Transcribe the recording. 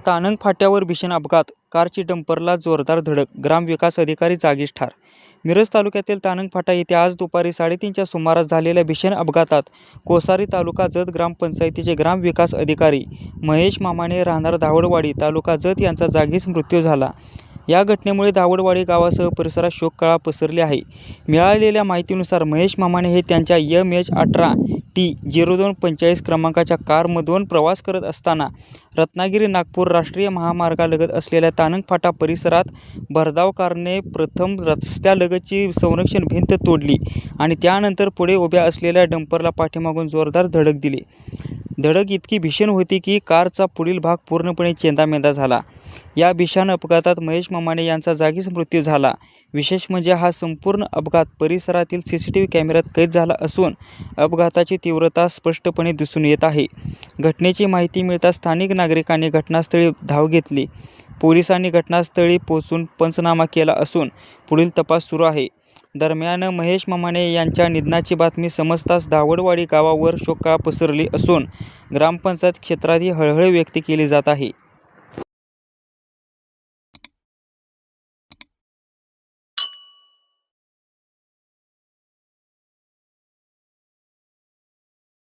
तानंग फाट्यावर भीषण अपघात, कारची डंपरला जोरदार धडक, ग्रामविकास अधिकारी जागीच ठार. मिरज तालुक्यातील तानंग फाटा येथे आज दुपारी 3:30च्या सुमारास झालेल्या भीषण अपघातात कोसारी तालुका जत ग्रामपंचायतीचे ग्रामविकास अधिकारी महेश मामाने राहणार धावडवाडी तालुका जत यांचा जागीच मृत्यू झाला. या घटनेमुळे धावडवाडी गावासह परिसरात शोककळा पसरली आहे. मिळालेल्या माहितीनुसार महेश मामाने हे त्यांच्या MH18T0245 क्रमांकाच्या कारमधून प्रवास करत असताना रत्नागिरी-नागपूर राष्ट्रीय महामार्गालगत असलेल्या तानंग फाटा परिसरात भरधाव कारने प्रथम रस्त्यालगतची संरक्षण भिंत तोडली आणि त्यानंतर पुढे उभ्या असलेल्या डंपरला पाठीमागून जोरदार धडक दिली. धडक इतकी भीषण होती की कारचा पुढील भाग पूर्णपणे चेंदामेंदा झाला. या भीषण अपघातात महेश मामाने यांचा जागीच मृत्यू झाला. विशेष म्हणजे हा संपूर्ण अपघात परिसरातील CCTV कॅमेऱ्यात कैद झाला असून अपघाताची तीव्रता स्पष्टपणे दिसून येत आहे. घटनेची माहिती मिळताच स्थानिक नागरिकांनी घटनास्थळी धाव घेतली. पोलिसांनी घटनास्थळी पोहोचून पंचनामा केला असून पुढील तपास सुरू आहे. दरम्यान महेश मामाने यांच्या निधनाची बातमी समजताच धावडवाडी गावावर शोककळा पसरली असून ग्रामपंचायत क्षेत्रातही हळहळ व्यक्त केली जात आहे.